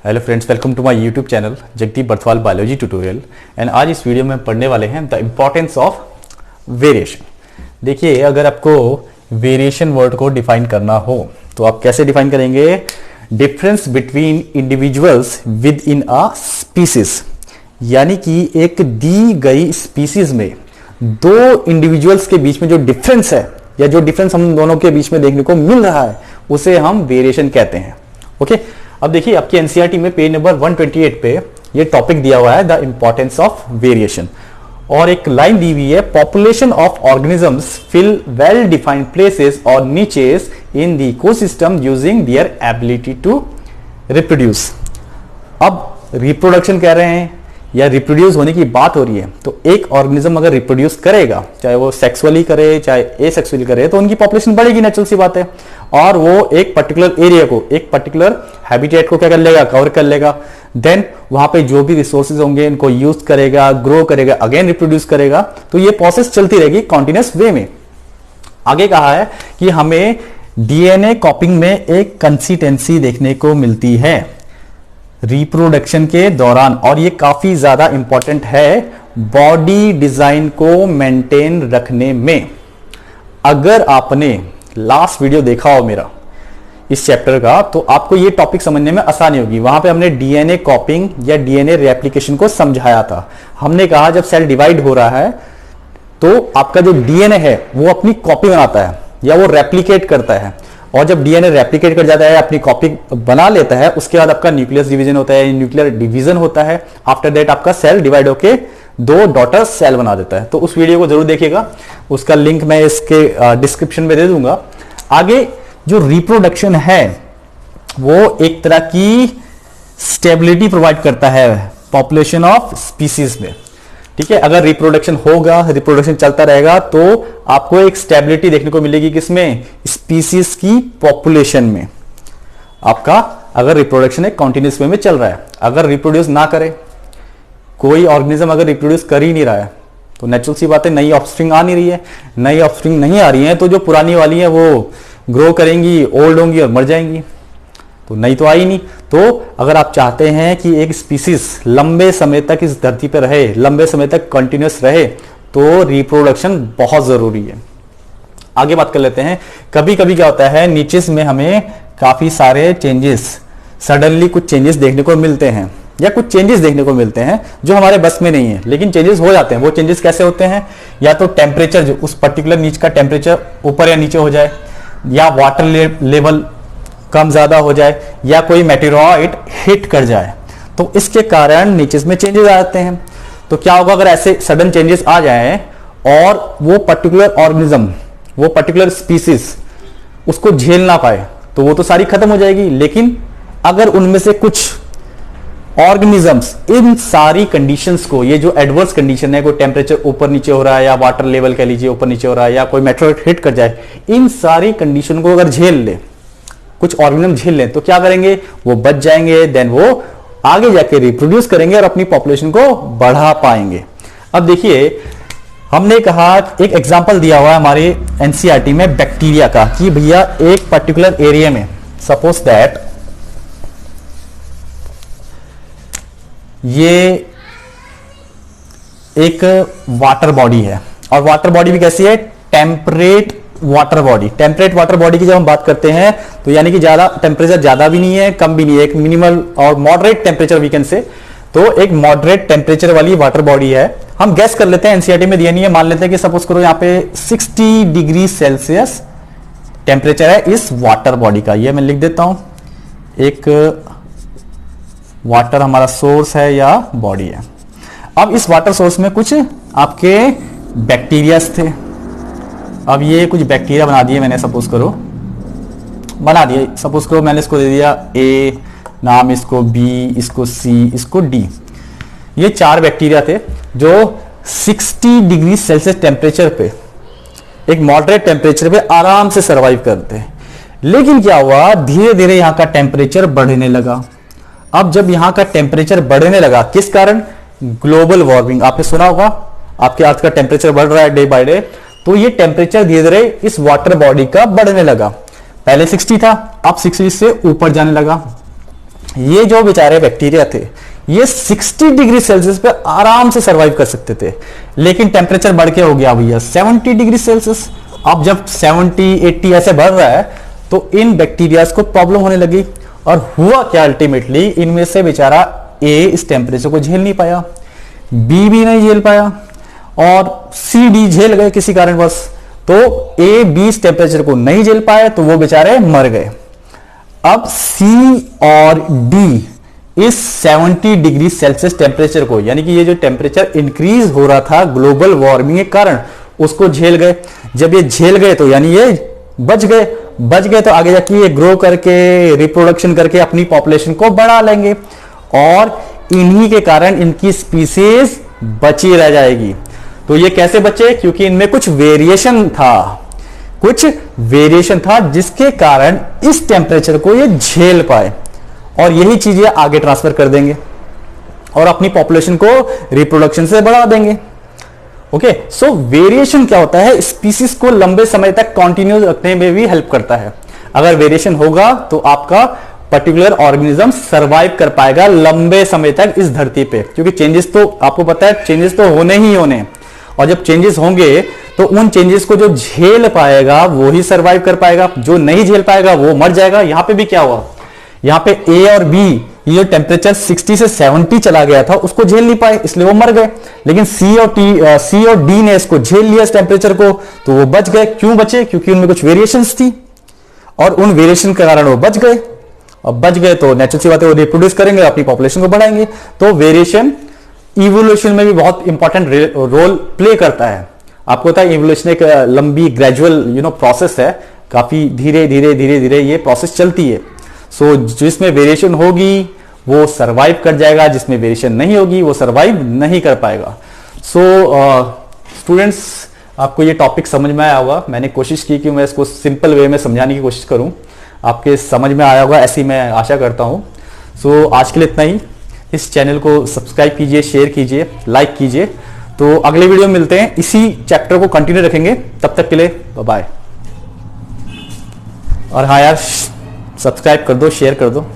Hello friends, welcome to my YouTube channel Jagdeep Barthwal biology tutorial. And आज इस video में पढ़ने वाले हैं द इम्पोर्टेंस ऑफ वेरिएशन। देखिए, अगर आपको वेरिएशन वर्ड को डिफाइन करना हो तो आप कैसे डिफाइन करेंगे? Difference between individuals with in a species, यानी कि एक दी गई स्पीसीज में दो इंडिविजुअल्स के बीच में जो डिफरेंस है या जो डिफरेंस हम दोनों के बीच में देखने को मिल रहा है उसे हम वेरिएशन कहते हैं। ओके, अब देखिए आपकी एनसीईआरटी में पेज नंबर 128 पे ये टॉपिक दिया हुआ है द इंपॉर्टेंस ऑफ वेरिएशन, और एक लाइन दी हुई है population of organisms fill well defined places और niches in the ecosystem using their ability to reproduce. अब रिप्रोडक्शन कह रहे हैं या रिप्रोड्यूस होने की बात हो रही है, तो एक ऑर्गेनिज्म अगर रिप्रोड्यूस करेगा, चाहे वो सेक्सुअली करे चाहे एसेक्सुअली करे, तो उनकी पॉपुलेशन बढ़ेगी, नेचुरल सी बात है। और वो एक पर्टिकुलर एरिया को, एक पर्टिकुलर हैबिटेट को क्या कर लेगा? कवर कर लेगा। देन वहां पे जो भी रिसोर्सेज होंगे इनको यूज करेगा, ग्रो करेगा, अगेन रिप्रोड्यूस करेगा। तो ये प्रोसेस चलती रहेगी कॉन्टिन्यूस वे में। आगे कहा है कि हमें डीएनए कॉपिंग में एक कंसिस्टेंसी देखने को मिलती है रिप्रोडक्शन के दौरान, और ये काफी ज्यादा इंपॉर्टेंट है बॉडी डिजाइन को मेंटेन रखने में। अगर आपने लास्ट वीडियो देखा हो मेरा इस चैप्टर का, तो आपको ये टॉपिक समझने में आसानी होगी। वहां पे हमने डीएनए कॉपिंग या डीएनए रेप्लिकेशन को समझाया था। हमने कहा जब सेल डिवाइड हो रहा है तो आपका जो डीएनए है वो अपनी कॉपी बनाता है या वो रेप्लिकेट करता है, और जब डीएनए रेप्लिकेट कर जाता है, अपनी कॉपी बना लेता है, उसके बाद आपका न्यूक्लियस डिवीजन होता है, न्यूक्लियर डिवीजन होता है। आफ्टर दैट आपका सेल डिवाइड होके दो डॉटर सेल बना देता है। तो उस वीडियो को जरूर देखिएगा, उसका लिंक मैं इसके डिस्क्रिप्शन में दे दूंगा। आगे जो रिप्रोडक्शन है वो एक तरह की स्टेबिलिटी प्रोवाइड करता है पॉपुलेशन ऑफ स्पीसीज में। ठीक है, अगर रिप्रोडक्शन होगा, रिप्रोडक्शन चलता रहेगा, तो आपको एक स्टेबिलिटी देखने को मिलेगी किसमें? स्पीसीज की पॉपुलेशन में। आपका अगर रिप्रोडक्शन एक कॉन्टिन्यूस वे में चल रहा है, अगर रिप्रोड्यूस ना करे, कोई ऑर्गेनिज्म अगर रिप्रोड्यूस कर ही नहीं रहा है, तो नेचुरल सी बात है नई ऑफस्प्रिंग आ नहीं रही है। नई ऑफस्प्रिंग नहीं आ रही है तो जो पुरानी वाली है वो ग्रो करेंगी, ओल्ड होंगी और मर जाएंगी, तो नई तो आई नहीं। तो अगर आप चाहते हैं कि एक स्पीसीज लंबे समय तक इस धरती पर रहे, लंबे समय तक कंटिन्यूस रहे, तो रिप्रोडक्शन बहुत जरूरी है। आगे बात कर लेते हैं। कभी कभी क्या होता है, नीचेस में हमें काफी सारे चेंजेस, सडनली कुछ चेंजेस देखने को मिलते हैं या कुछ चेंजेस देखने को मिलते हैं जो हमारे बस में नहीं है, लेकिन चेंजेस हो जाते हैं। वो चेंजेस कैसे होते हैं? या तो टेम्परेचर, जो उस पर्टिकुलर नीच का टेम्परेचर ऊपर या नीचे हो जाए, या वाटर लेवल कम ज्यादा हो जाए, या कोई मेटेरॉइड हिट कर जाए, तो इसके कारण नीचे में चेंजेस आ जाते हैं। तो क्या होगा अगर ऐसे सडन चेंजेस आ जाए और वो पर्टिकुलर ऑर्गेनिज्म, वो पर्टिकुलर स्पीसीज उसको झेल ना पाए, तो वो तो सारी खत्म हो जाएगी। लेकिन अगर उनमें से कुछ ऑर्गेनिजम्स इन सारी कंडीशंस को, ये जो एडवर्स कंडीशन है, कोई टेम्परेचर ऊपर नीचे हो रहा है या वाटर लेवल कह लीजिए ऊपर नीचे हो रहा है या कोई मेटेरॉइड हिट कर जाए, इन सारी कंडीशन को अगर झेल ले, कुछ ऑर्गेनिज्म झेल लें, तो क्या करेंगे? वो बच जाएंगे। देन वो आगे जाके रिप्रोड्यूस करेंगे और अपनी पॉपुलेशन को बढ़ा पाएंगे। अब देखिए, हमने कहा एक एग्जांपल दिया हुआ है हमारे एनसीईआरटी में बैक्टीरिया का, कि भैया एक पर्टिकुलर एरिया में, सपोज दैट ये एक वाटर बॉडी है, और वाटर बॉडी भी कैसी है? Temperate water body. Temperate water body की जब हम बात करते हैं तो यानी कि ज्यादा टेम्परेचर, ज्यादा भी नहीं है कम भी नहीं है, एक मिनिमल और moderate temperature we can say. तो एक मॉडरेट टेम्परेचर वाली वाटर बॉडी है। हम गैस कर लेते हैं, एनसीईआरटी में दिया नहीं है, मान लेते हैं कि सपोज करो यहाँ पे 60 डिग्री सेल्सियस टेम्परेचर है इस वाटर बॉडी का। ये मैं लिख देता हूं, एक वाटर हमारा सोर्स है या बॉडी है। अब इस वाटर सोर्स में कुछ आपके बैक्टीरियाज थे। अब ये कुछ बैक्टीरिया बना दिए मैंने, सपोज करो बना दिए, सपोज करो मैंने इसको दे दिया ए नाम, इसको बी, इसको सी, इसको डी। ये 4 बैक्टीरिया थे जो 60 डिग्री सेल्सियस टेम्परेचर पे, एक मॉडरेट टेम्परेचर पे आराम से सर्वाइव करते हैं। लेकिन क्या हुआ, धीरे धीरे यहां का टेम्परेचर बढ़ने लगा। अब जब यहां का टेम्परेचर बढ़ने लगा, किस कारण? Global warming. आपने सुना होगा, आपके अर्थ का टेम्परेचर बढ़ रहा है डे बाय डे, तो ये टेम्परेचर धीरे धीरे इस वाटर बॉडी का बढ़ने लगा। पहले 60 था, अब 60 से ऊपर जाने लगा। ये जो बेचारे बैक्टीरिया थे ये 60 डिग्री सेल्सियस पे आराम से सरवाइव कर सकते थे, लेकिन टेम्परेचर बढ़ के हो गया भैया 70 डिग्री सेल्सियस। अब जब 70 80 ऐसे बढ़ रहा है तो इन बैक्टीरियाज को प्रॉब्लम होने लगी। और हुआ क्या, अल्टीमेटली इनमें से बेचारा ए इस टेम्परेचर को झेल नहीं पाया, बी भी नहीं झेल पाया और सी डी झेल गए किसी कारणवश। तो ए बी इस टेम्परेचर को नहीं झेल पाए तो वो बेचारे मर गए। अब सी और डी इस 70 डिग्री सेल्सियस टेम्परेचर को, यानी कि ये जो टेम्परेचर इंक्रीज हो रहा था ग्लोबल वार्मिंग के कारण, उसको झेल गए। जब ये झेल गए तो यानी ये बच गए तो आगे जाके ये ग्रो करके रिप्रोडक्शन करके अपनी पॉपुलेशन को बढ़ा लेंगे और इन्हीं के कारण इनकी स्पीसीज बची रह जाएगी। तो ये कैसे बचे, क्योंकि इनमें कुछ वेरिएशन था जिसके कारण इस टेम्परेचर को ये झेल पाए और यही चीजें आगे ट्रांसफर कर देंगे और अपनी पॉपुलेशन को रिप्रोडक्शन से बढ़ा देंगे। ओके, सो वेरिएशन क्या होता है, स्पीसीज को लंबे समय तक कंटिन्यूस रखने में भी हेल्प करता है। अगर वेरिएशन होगा तो आपका पर्टिकुलर ऑर्गेनिज्म सरवाइव कर पाएगा लंबे समय तक इस धरती पे, क्योंकि चेंजेस तो आपको पता है चेंजेस तो होने ही होने, और जब चेंजेस होंगे तो उन चेंजेस को जो झेल पाएगा वो ही सरवाइव कर पाएगा, जो नहीं झेल पाएगा वो मर जाएगा। यहां पे भी क्या हुआ, यहां पे ए और बी ये जो टेम्परेचर 60 से 70 चला गया था उसको झेल नहीं पाए, इसलिए वो मर गए। लेकिन सी और डी ने इसको झेल लिया इस टेम्परेचर को, तो वो बच गए। क्यों बचे, क्योंकि उनमें कुछ वेरिएशंस थी और उन वेरिएशन के कारण वो बच गए। अब बच गए तो नेचुरल सी बात है वो रिप्रोड्यूस करेंगे, अपनी पॉपुलेशन को बढ़ाएंगे। तो वेरिएशन इवोल्यूशन में भी बहुत इंपॉर्टेंट रोल प्ले करता है। आपको पता है इवोल्यूशन एक लंबी ग्रेजुअल प्रोसेस है, काफी धीरे धीरे ये प्रोसेस चलती है। सो जिसमें वेरिएशन होगी वो सरवाइव कर जाएगा, जिसमें वेरिएशन नहीं होगी वो सरवाइव नहीं कर पाएगा। सो स्टूडेंट्स, आपको ये टॉपिक समझ में आया होगा। मैंने कोशिश की कि मैं इसको सिंपल वे में समझाने की कोशिश करूं, आपके समझ में आया होगा ऐसी मैं आशा करता हूं। सो आज के लिए इतना ही। इस चैनल को सब्सक्राइब कीजिए, शेयर कीजिए, लाइक कीजिए। तो अगले वीडियो में मिलते हैं, इसी चैप्टर को कंटिन्यू रखेंगे। तब तक के लिए बाय। और हाँ यार, सब्सक्राइब कर दो, शेयर कर दो।